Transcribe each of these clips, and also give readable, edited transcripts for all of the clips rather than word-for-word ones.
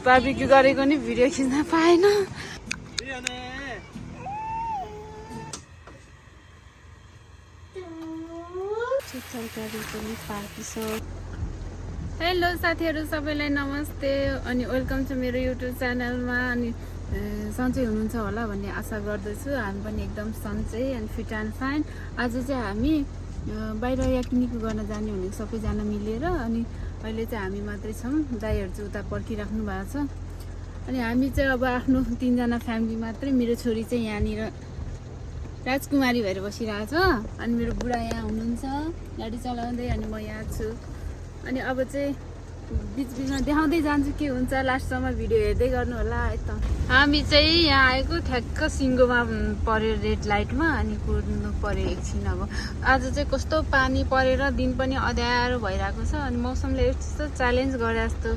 Barbecue गरेको नि video खिच्न पाएन। हेलो साथीहरू सबैलाई नमस्ते अनि वेलकम छ मेरो युट्युब च्यानलमा। अनि सन्चै हुनुहुन्छ होला भन्ने आशा गर्दछु। हामी पनि एकदम सन्चै एन्ड फिट एन्ड फाइन। आज चाहिँ हामी बाहिर याकिनिकु गर्न जाने भनेको सबैजना मिलेर। अनि अहिले चाहिँ हामी मात्रै छौँ, दाइहरू चाहिँ उता पर्खिराख्नु भएको छ। अनि हामी चाहिँ अब आफ्नो 3 जना फ्यामिली मात्रै। मेरो छोरी चाहिँ यहाँनिर राजकुमारी भएर बसिरहेको छ। अनि मेरो बुढा यहाँ हुनुहुन्छ गाडी चलाउँदै, अनि म यहाँ छु। अनि अब चाहिँ बिचबिचमा देखाउँदै जान्छु के हुन्छ, लास्टसम्म भिडियो हेर्दै गर्नु होला है त। हामी चाहिँ यहाँ आएको ठ्याक्क सिङ्गोमा पऱ्यो रेड लाइटमा, अनि कुर्नु पऱ्यो एकछिन। अब आज चाहिँ कस्तो पानी परेर दिन पनि अँध्यारो भइरहेको छ। अनि मौसमले यस्तो च्यालेन्ज गरे जस्तो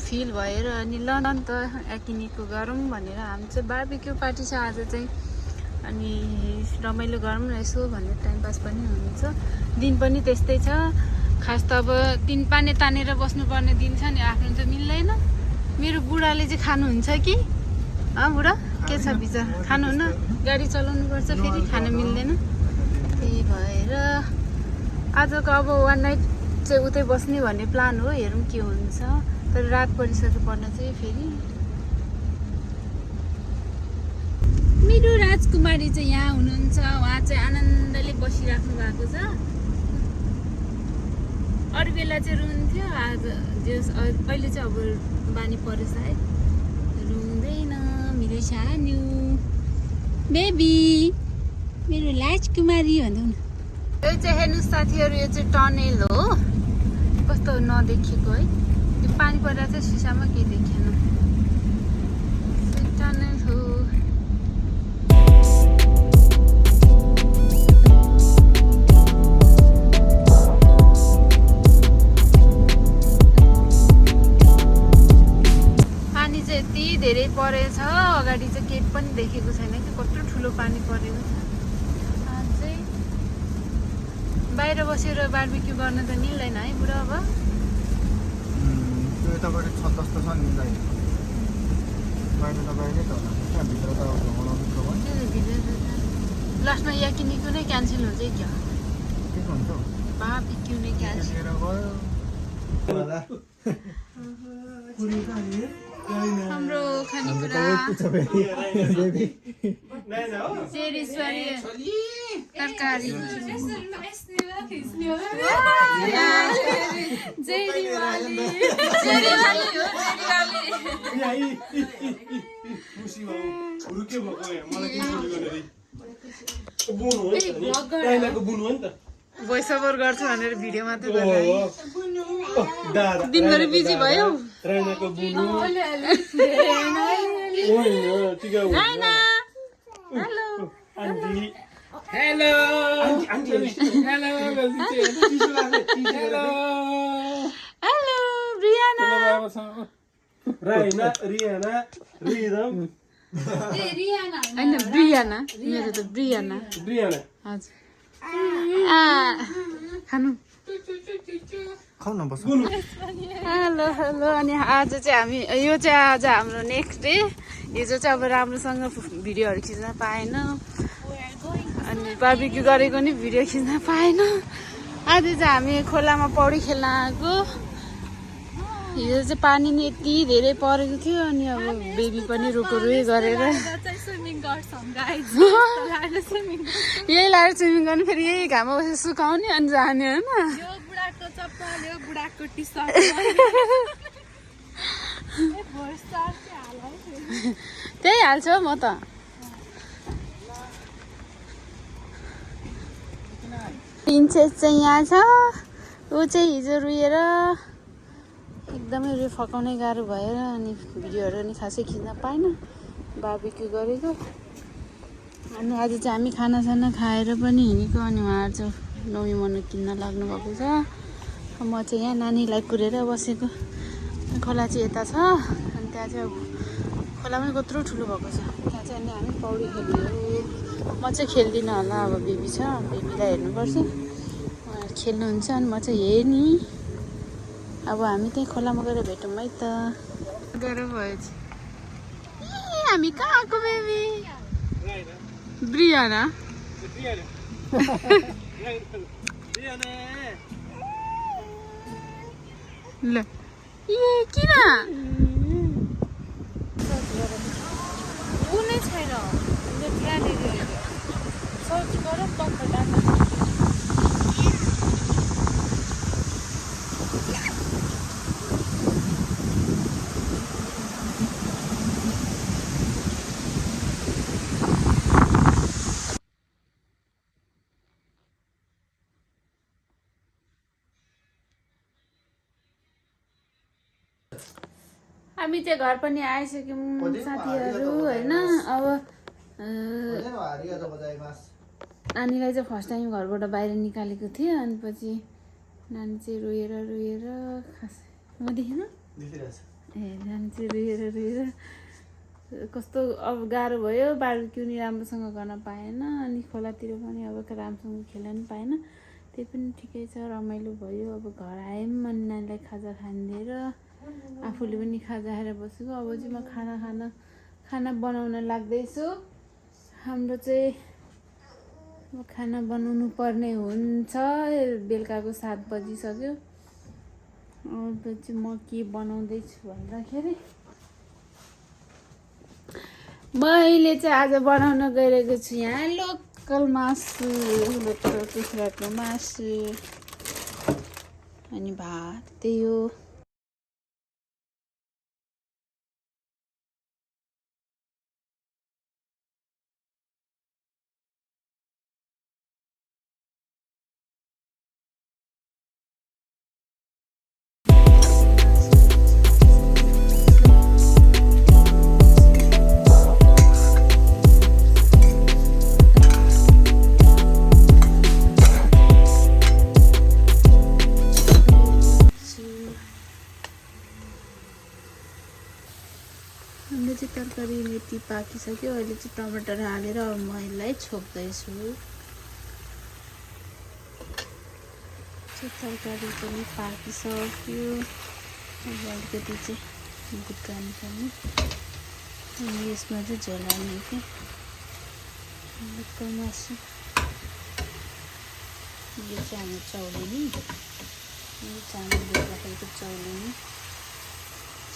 फिल भएर अनि ल न त याकिनिकु गरौँ भनेर हामी चाहिँ बार्बिक्यू पार्टी छ आज चाहिँ। अनि रमाइलो गरौँ न यसो भनेर टाइम पास पनि हुन्छ। दिन पनि त्यस्तै छ। खास त अब 3 पानी तानेर बस्नुपर्ने दिन छ नि, आफ्नो त मिल्दैन। मेरो बुढाले चाहिँ खानुहुन्छ कि बुढा के छ विचार? खानुहुन्न, गाडी चलाउनुपर्छ फेरि खान मिल्दैन। त्यही भएर आजको अब 1 नाइट चाहिँ उतै बस्ने भन्ने प्लान हो। हेरौँ के हुन्छ। तर रात परिसकेपर्ने चाहिँ फेरि मेरो राजकुमारी चाहिँ यहाँ हुनुहुन्छ। उहाँ चाहिँ आनन्दले बसिराख्नु भएको छ। अरू बेला चाहिँ रुन्थ्यो, आज अहिले चाहिँ अब बानी पर्यो सायद, रुँदैन। मेरो सानो बेबी, मेरो राजकुमारी भनौँ न। यो चाहिँ हेर्नुहोस् साथीहरू, यो चाहिँ टनेल हो। कस्तो नदेखेको है, यो पानी पर्दा चाहिँ सिसामा केही देखेन। टनेल हो। धेरै परेछ, अगाडि चाहिँ केही पनि देखेको छैन कि कत्रो ठुलो पानी परेको छ। आज चाहिँ बाहिर बसेर बार्बिक्यू गर्न त मिल्दैन है बुढा? अब त्यो यताबाट छत जस्तो छ नि, बाहिर त बाहिरै त होला, त्यहाँ भित्र त लास्टमा याकिनिकु नै क्यान्सल हुन्छ क्या? के हुन्छ बार्बिक्यू नै क्यान्सल हाम्रो खानेकुरा चेरीश्वरी तरकारी। भोइस ओभर गर्छु भनेर भिडियो मात्रै दिनभरि बिजी भयो। Hello Briana, Raina, Riana, Rhythm, हैन ब्रियाना, मेरो त ब्रियाना। हजुर खानु खाऊ न बस। Hello hello. अनि आज चाहिँ हामी, यो चाहिँ आज हाम्रो नेक्स्ट डे। हिजो चाहिँ अब राम्रोसँग भिडियोहरू खिच्न पाएन, अनि बार्बिक्यू गरेको नि भिडियो खिच्न पाएन। आज चाहिँ हामी खोलामा पौडी खेल्न आएको। हिजो चाहिँ पानी नि यति धेरै परेको थियो। अनि अब बेबी पनि रोकोरोई गरेर यही लाएर स्विमिङ गर्नु, फेरि यही घाममा बसेर सुकाउने अनि जाने होइन। त्यही हाल्छ म त। प्रिन्सेस चाहिँ यहाँ छ। ऊ चाहिँ हिजो रुएर एकदमै रुई फकाउनै गाह्रो भएर अनि भिडियोहरू नि खासै खिच्न पाएन, बार्बिक्यू गरेको। अनि आज चाहिँ हामी खानासाना खाएर पनि हिँडेको। अनि उहाँहरू चाहिँ नौमी मन किन्न लाग्नु भएको छ। म चाहिँ यहाँ नानीलाई कुरेर बसेको। खोला चाहिँ यता छ। अनि त्यहाँ चाहिँ खोला पनि कत्रो ठुलो भएको छ। त्यहाँ चाहिँ अनि हामी पौडी खेल्यो। म चाहिँ खेल्दिनँ होला अब बेबी छ बेबीलाई हेर्नुपर्छ उहाँहरू खेल्नुहुन्छ अनि म चाहिँ हेर्ने अब हामी त्यहीँ खोलामा गएर भेटौँ है त गएर भयो ए हामी कहाँ आएको बेबी ब्रियाना ल ए किन कुनै छैन त्यहाँनिर सर्च गरौँ पक्का हामी चाहिँ घर पनि आइसक्यौँ साथीहरू होइन अब नानीलाई चाहिँ फर्स्ट टाइम घरबाट बाहिर निकालेको थियो अनि पछि नानी चाहिँ रोएर खास म देखेन ए नानी चाहिँ रोएर कस्तो अब गाह्रो भयो बार्बिक्यू नि राम्रोसँग गर्न पाएन अनि खोलातिर पनि अब राम्रोसँग खेल्न पनि पाएन त्यही पनि ठिकै छ रमाइलो भयो अब घर आयौँ अनि नानीलाई खाजा खानिदिएर आफूले पनि खाजा खाएर बसेको अब चाहिँ म खाना बनाउन लाग्दैछु हाम्रो चाहिँ खाना बनाउनु पर्ने हुन्छ बेलुकाको 7 बजिसक्यो अब चाहिँ म के बनाउँदैछु भन्दाखेरि मैले चाहिँ आज बनाउन गइरहेको छु यहाँ लोकल मासु लोकल कुखुराको मासु अनि भात त्यही हो हाम्रो चाहिँ तरकारी मेथी पाकिसक्यो अहिले चाहिँ टमाटर हालेर अब म यसलाई छोप्दैछु तरकारी पनि पाकिसक्यो अब अलिकति चाहिँ गुद्राउनु पर्ने अनि यसमा चाहिँ झोल हाल्ने के लोकल मासु यो चाहिँ हाम्रो चौलेनी यो चामल राखेको चौलेनी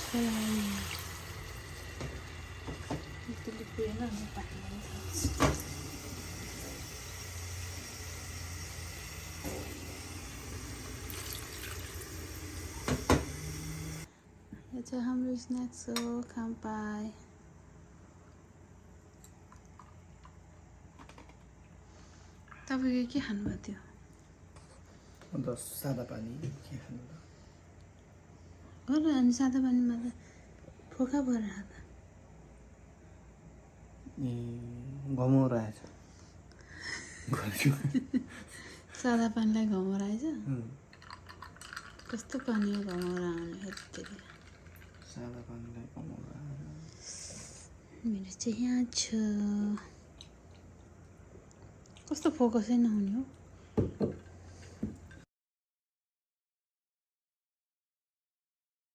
छोरानी यो चाहिँ हाम्रो स्न्याक्स हो खामपाई तपाईँको के खानुभएको थियो अन्त सादा पानी के खानु घर अनि सादा पानीमा त फोका भएर खाँदा ए घमाउरो आएछ सादा पानीलाई घमाउरो आएछ कस्तो पानी हो घमाउरो आउने हेत्तेरी सादा पानीलाई घमाउरो मेरो चाहिँ यहाँ छ कस्तो फोकसै नहुने हो